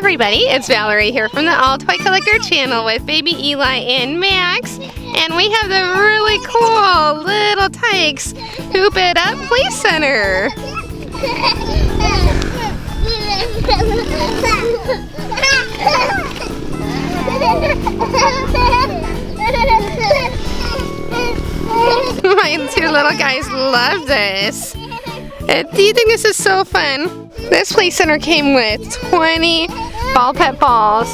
everybody, it's Valerie here from the AllToyCollector channel with baby Eli and Max, and we have the really cool Little Tikes Hoop It Up Play Center. My two little guys love this. Do you think this is so fun? This play center came with 20 ball pet balls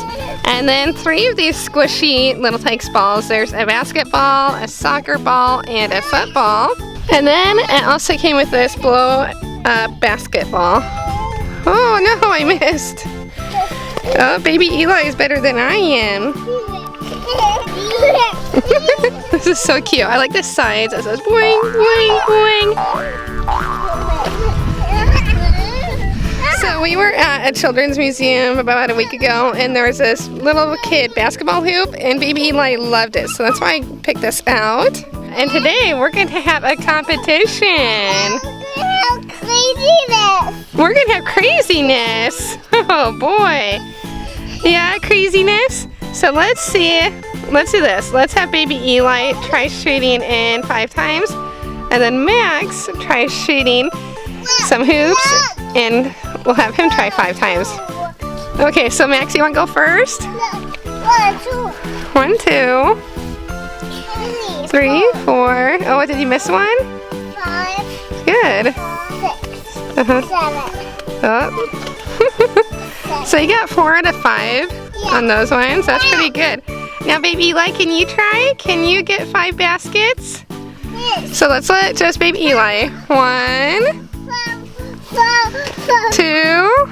and then 3 of these squishy Little Tikes balls. There's a basketball, a soccer ball, and a football. And then it also came with this blow up basketball. Oh no, I missed. Oh, baby Eli is better than I am. This is so cute. I like the sides. It says boing, boing, boing. So we were at a children's museum about a week ago, and there was this little kid basketball hoop, and baby Eli loved it. So that's why I picked this out. And today we're going to have a competition. We're going to have craziness. Oh boy. Yeah, craziness. So let's see. Let's do this. Let's have baby Eli try shooting in 5 times. And then Max try shooting some hoops. And we'll have him try 5 times. Okay, so Max, you want to go first? 1, 2, 3, 4. Oh, what, did you miss one? 5. Good. 6. 7. Oh. So you got 4 out of 5 on those ones. That's pretty good. Now, baby Eli, can you try? Can you get 5 baskets? Yes. So let's let just baby Eli. 1, 2,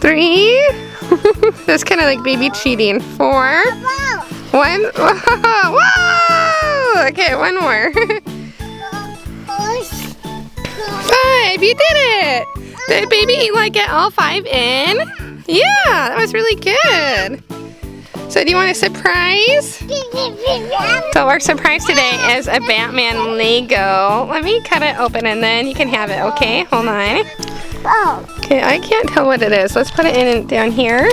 3. That's kind of like baby cheating. 4. 1. Whoa! Okay, 1 more. 5. You did it. Did baby Eli get all 5 in? Yeah, that was really good. So do you want a surprise? So our surprise today is a Batman Lego. Let me cut it open and then you can have it, okay? Hold on. Okay, I can't tell what it is. Let's put it in down here.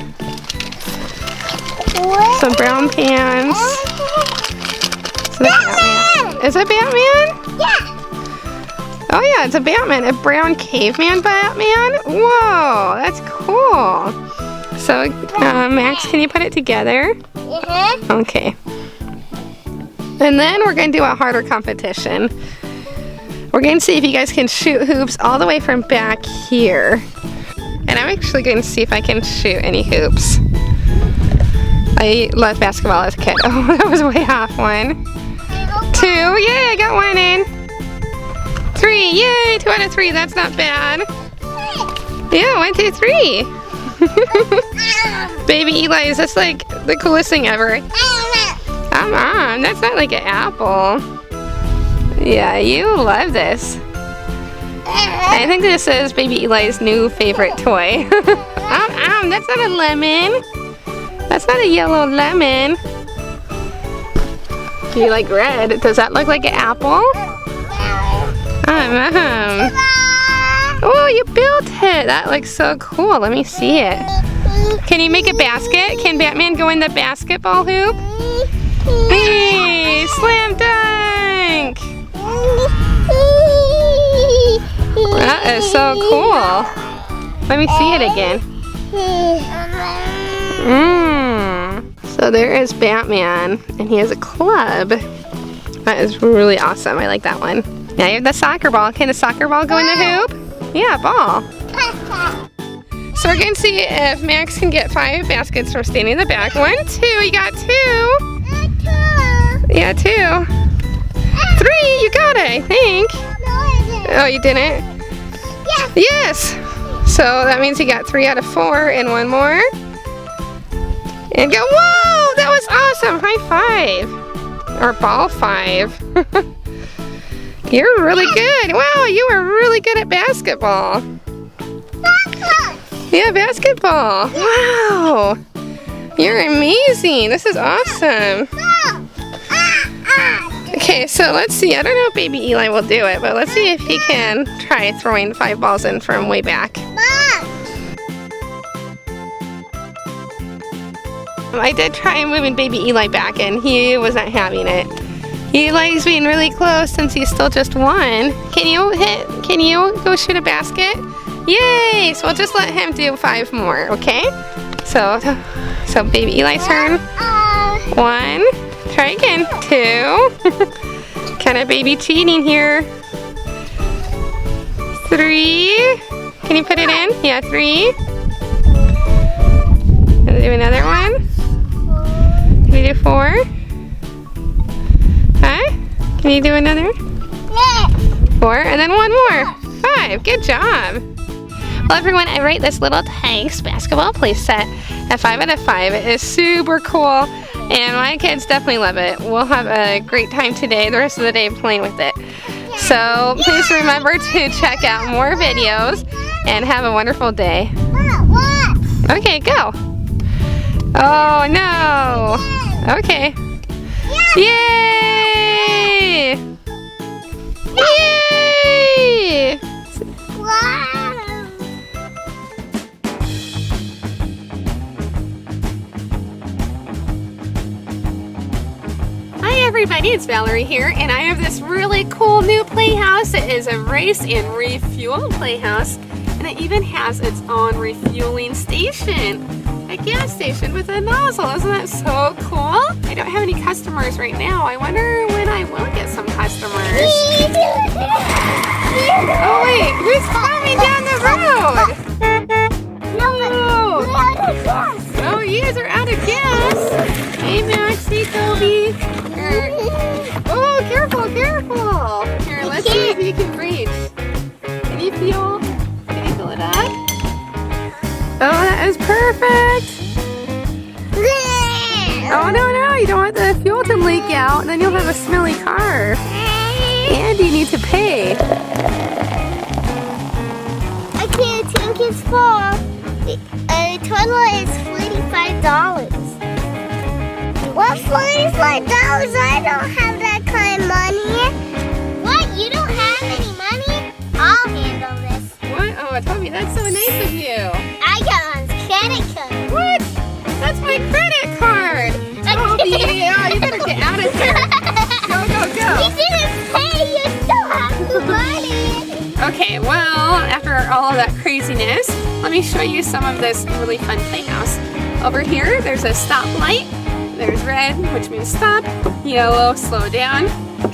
Some brown pants. Batman! Is it Batman? Yeah. Oh yeah, it's a Batman. A brown caveman Batman? Whoa, that's cool. So, Max, can you put it together? Okay. And then we're going to do a harder competition. We're going to see if you guys can shoot hoops all the way from back here. And I'm actually going to see if I can shoot any hoops. I loved basketball as a kid. Oh, that was way off. 1, 2, yay, I got 1 in. 3, yay, 2 out of 3, that's not bad. Yeah, 1, 2, 3. Baby Eli, is this like the coolest thing ever? That's not like an apple. Yeah, you love this. I think this is baby Eli's new favorite toy. That's not a lemon. That's not a yellow lemon. Do you like red? Does that look like an apple? Oh, you built it! That looks so cool. Let me see it. Can you make a basket? Can Batman go in the basketball hoop? Hey, slam dunk! That is so cool. Let me see it again. So there is Batman, and he has a club. That is really awesome. I like that one. Now you have the soccer ball. Can the soccer ball go in the hoop? Yeah, ball. So we're going to see if Max can get 5 baskets from standing in the back. 1, 2, you got 2. Yeah, 2. 3, you got it, I think. Oh, you didn't? Yes. So that means you got 3 out of 4 and 1 more. And go, whoa, that was awesome. High 5. Or ball 5. You're really good. Wow, you were really good at basketball. Yeah, basketball. Wow. You're amazing. This is awesome. Okay, so let's see. I don't know if baby Eli will do it, but let's see if he can try throwing 5 balls in from way back. I did try moving baby Eli back in. He was not having it. He likes being really close since he's still just 1. Can you go shoot a basket? Yay! So we'll just let him do 5 more, okay? So baby Eli's turn. 1. Try again. 2. Kind of baby cheating here. 3. Can you put it in? Yeah, 3. Gonna do another one. Can you do 4? Huh? Can you do another? 4, and then 1 more. 5. Good job. Well, everyone, I rate this Little Tikes basketball playset a 5 out of 5. It is super cool, and my kids definitely love it. We'll have a great time today, the rest of the day playing with it. So please remember to check out more videos, and have a wonderful day. Okay, go. Oh, no. Okay. Yay! Yay! Hi everybody, it's Valerie here, and I have this really cool new playhouse. It is a race and refuel playhouse, and it even has its own refueling station. A gas station with a nozzle. Isn't that so cool? I don't have any customers right now. I wonder when I will get some customers. Oh wait, who's coming down the road? No. Oh, you guys are out of gas. Hey Max, hey Toby. Oh, careful, careful. Here, let's see if you can reach. Can you fill it up? Oh, that is perfect. Oh, no, you don't want the fuel to leak out, and then you'll have a smelly car. And you need to pay. Okay, the tank is full. The total is $45. What, $45? I don't have that kind of money. What, you don't have any money? I'll handle this. What? Oh, Toby, that's so nice of you. I got on credit card. What? That's my credit card. Toby, yeah, you better get out of here. Go. You didn't pay, you still have the money. Okay, well, after all of that craziness, let me show you some of this really fun playhouse. Over here, there's a stoplight. There's red, which means stop. Yellow, slow down.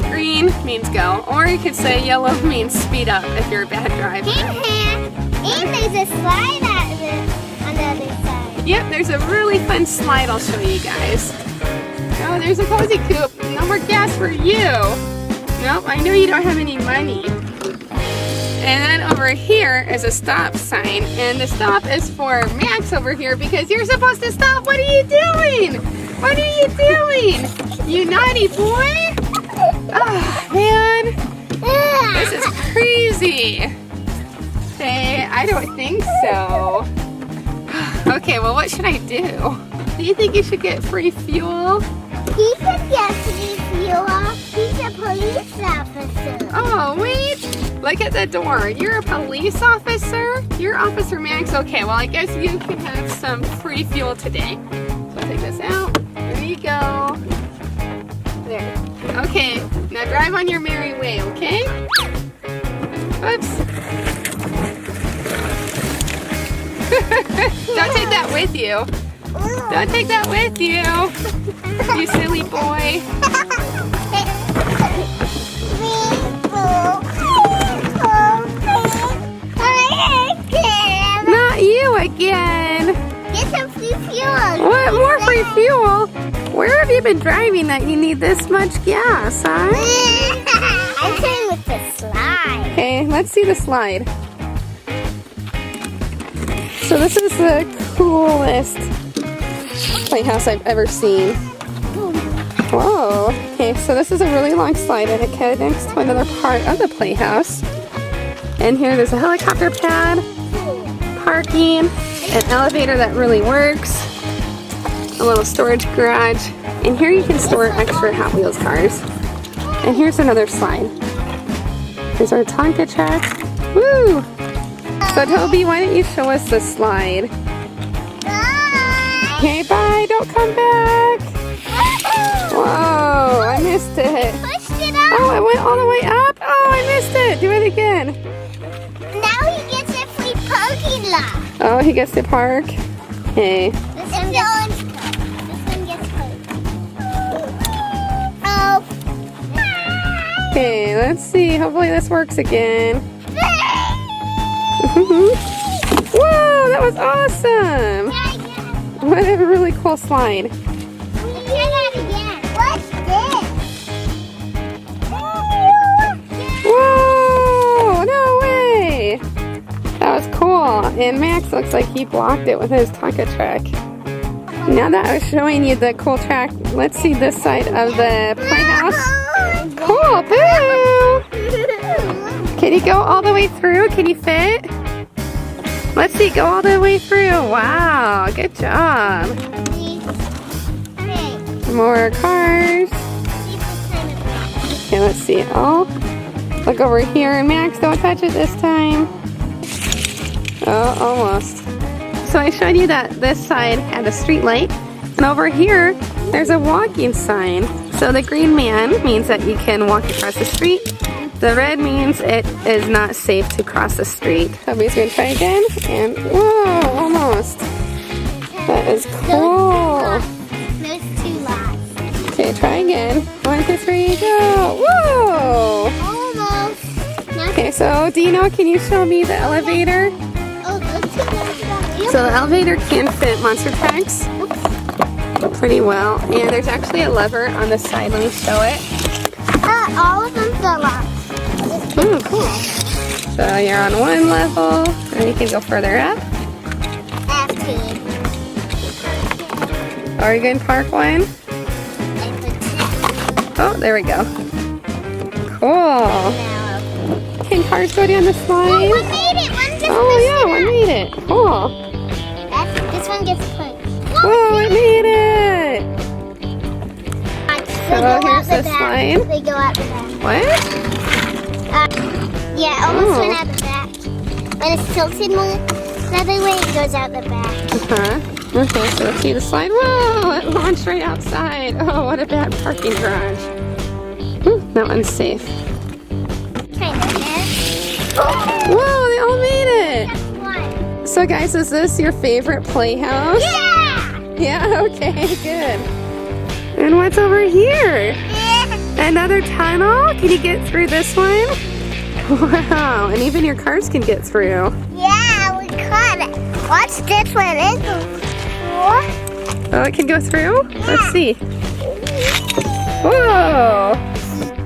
Green means go. Or you could say yellow means speed up if you're a bad driver. And there's a slide on the other side. Yep, there's a really fun slide I'll show you guys. Oh, there's a cozy coop. No more gas for you. Nope, I know you don't have any money. And then over here is a stop sign. And the stop is for Max over here because you're supposed to stop. What are you doing? What are you doing? You naughty boy? Oh, man. This is crazy. Hey, I don't think so. Okay, well, what should I do? Do you think you should get free fuel? He should get free fuel. He's a police officer. Oh, wait. Look at the door. You're a police officer? You're Officer Max? Okay, well, I guess you can have some free fuel today. So I'll take this out. There you go. There. Okay, now drive on your merry way, okay? Oops. Don't take that with you. Don't take that with you. You silly boy. Not you again. Get some free fuel. What? More free fuel? Where have you been driving that you need this much gas, huh? I'm playing with the slide. Okay, let's see the slide. So this is the coolest playhouse I've ever seen. Whoa. Okay, so this is a really long slide and it connects to another part of the playhouse. And here there's a helicopter pad, parking, an elevator that really works, a little storage garage, and here you can store extra Hot Wheels cars. And here's another slide. Here's our Tonka truck. Woo! So Toby, why don't you show us the slide? Okay, bye. Don't come back. Whoa, I missed it. Pushed it up. Oh, it went all the way up. Oh, I missed it. Do it again. Now he gets a free parking lot. Oh, he gets to park. Okay. This one gets parked. Oh. Okay, let's see. Hopefully this works again. Whoa, that was awesome. What a really cool slide. What's this? Whoa, no way. That was cool. And Max looks like he blocked it with his Tonka truck. Now that I was showing you the cool track, let's see this side of the playhouse. Cool, boo! Can you go all the way through? Can you fit? Let's see, go all the way through. Wow, good job. More cars. Okay, let's see. Oh, look over here. And Max, don't touch it this time. Oh, almost. So I showed you that this side had a street light. And over here, there's a walking sign. So the green man means that you can walk across the street. The red means it is not safe to cross the street. Somebody's gonna try again. And whoa, almost. That is cool. Those two lines. Okay, try again. 1, 2, 3, go. Whoa! Almost. Okay, so Dino, can you show me the elevator? Oh, those two lines. So the elevator can fit monster trucks pretty well. And there's actually a lever on the side. Let me show it. All of them fell off. Oh, cool. So you're on one level, and you can go further up. After. Are you going to park one? Oh, there we go. Cool. Can cars go down the slide? Oh, one made it. One just Oh, yeah, one made it. Cool. This one gets put. Whoa, it made it. They So go out here's the the back. slide. They go out the back. What? Yeah, almost Oh. went out the back. When it's tilted more the other way, it goes out the back. Uh-huh. Okay, so let's see the slide. Whoa, it launched right outside. Oh, what a bad parking garage. That one's safe. Kind of, yeah. Whoa, they all made it. That's one. So guys, is this your favorite playhouse? Yeah! Yeah, okay, good. And what's over here? Another tunnel? Can you get through this one? Wow, and even your cars can get through. Yeah, we caught it. Watch this one. It goes through. Oh, it can go through? Let's see. Whoa!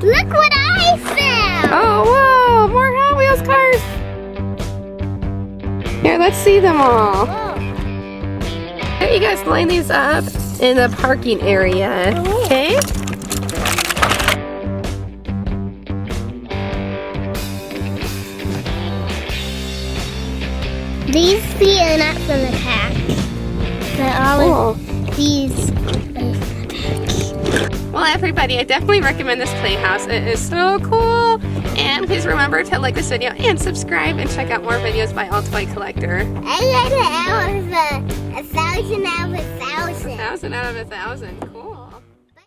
Look what I found. Oh, whoa! More Hot Wheels cars! Here, let's see them all. You guys line these up in the parking area, okay? These feet are not from the pack. But all of these. Well, everybody, I definitely recommend this playhouse. It is so cool. And please remember to like this video and subscribe and check out more videos by AllToyCollector. I got it out of 1,000 out of 1,000. 1,000 out of 1,000. Cool.